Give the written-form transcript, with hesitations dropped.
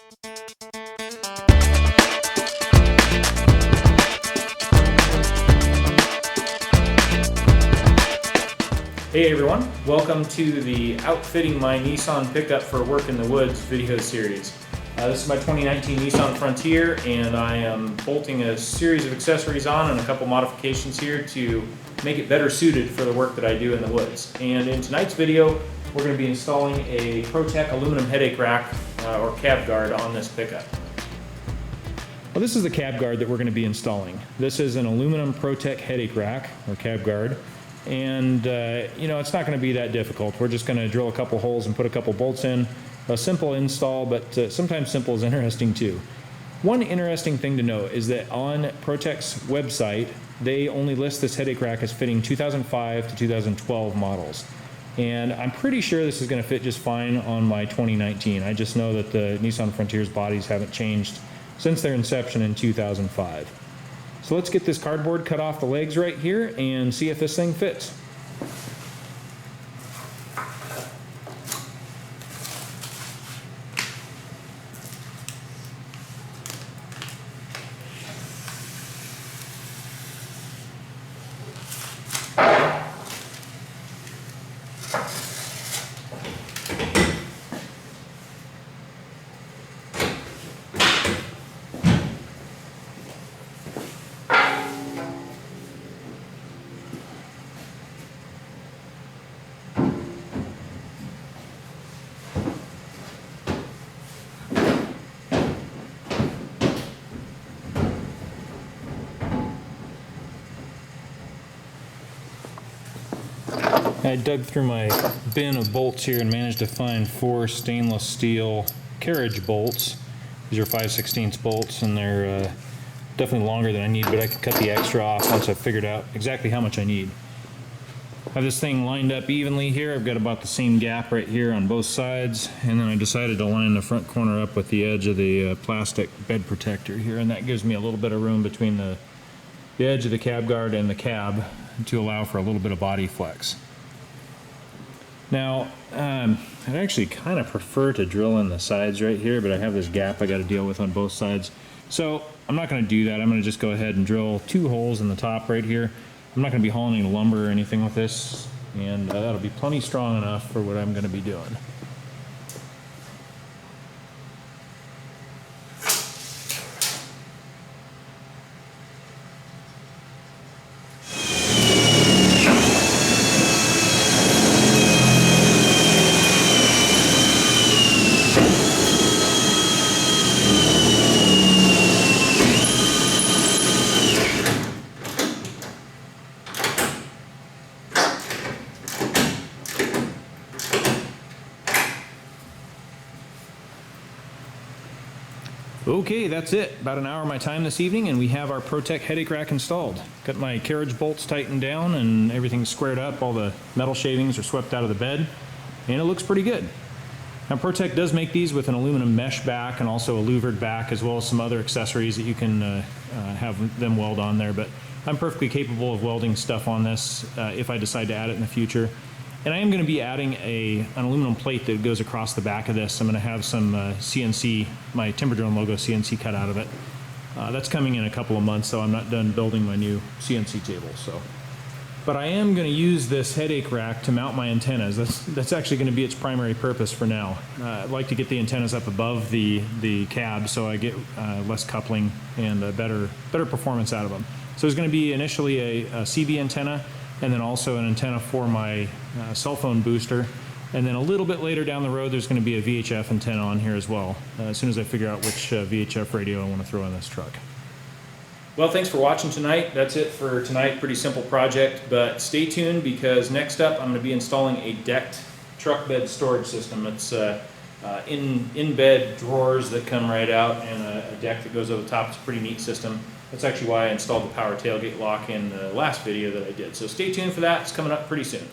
Hey everyone, welcome to the Outfitting My Nissan Pickup for Work in the Woods video series. This is my 2019 Nissan Frontier, and I am bolting a series of accessories on and a couple modifications here to make it better suited for the work that I do in the woods. And in tonight's video, we're going to be installing a Protech aluminum headache rack or cab guard on this pickup. Well, this is the cab guard that we're going to be installing. This is an aluminum Protech headache rack or cab guard. And you know, it's not going to be that difficult. We're just going to drill a couple holes and put a couple bolts in. A simple install, but sometimes simple is interesting too. One interesting thing to note is that on Protech's website, they only list this headache rack as fitting 2005 to 2012 models. And I'm pretty sure this is going to fit just fine on my 2019. I just know that the Nissan Frontier's bodies haven't changed since their inception in 2005. So let's get this cardboard cut off the legs right here and see if this thing fits. I dug through my bin of bolts here and managed to find 4 stainless steel carriage bolts. These are 5/16 bolts, and they're definitely longer than I need, but I can cut the extra off once I've figured out exactly how much I need. I have this thing lined up evenly here. I've got about the same gap right here on both sides, and then I decided to line the front corner up with the edge of the plastic bed protector here, and that gives me a little bit of room between the edge of the cab guard and the cab to allow for a little bit of body flex. Now, I'd actually kind of prefer to drill in the sides right here, but I have this gap I got to deal with on both sides. So I'm not going to do that. I'm going to just go ahead and drill 2 holes in the top right here. I'm not going to be hauling any lumber or anything with this, and that'll be plenty strong enough for what I'm going to be doing. Okay, that's it. About an hour of my time this evening, and we have our Protech headache rack installed. Got my carriage bolts tightened down and everything's squared up. All the metal shavings are swept out of the bed, and it looks pretty good. Now, Protech does make these with an aluminum mesh back and also a louvered back, as well as some other accessories that you can have them weld on there, but I'm perfectly capable of welding stuff on this if I decide to add it in the future. And I am going to be adding an aluminum plate that goes across the back of this. I'm going to have some CNC, my Timberdrone logo CNC cut out of it. That's coming in a couple of months, so I'm not done building my new CNC table. But I am going to use this headache rack to mount my antennas. That's actually going to be its primary purpose for now. I'd like to get the antennas up above the cab so I get less coupling and better performance out of them. So there's going to be initially a CB antenna, and then also an antenna for my cell phone booster. And then a little bit later down the road, there's going to be a VHF antenna on here as well, as soon as I figure out which VHF radio I want to throw in this truck. Well, thanks for watching tonight. That's it for tonight. Pretty simple project, but stay tuned because next up I'm going to be installing a decked truck bed storage system. It's in-bed drawers that come right out and a deck that goes over the top. It's a pretty neat system. That's actually why I installed the power tailgate lock in the last video that I did. So stay tuned for that. It's coming up pretty soon.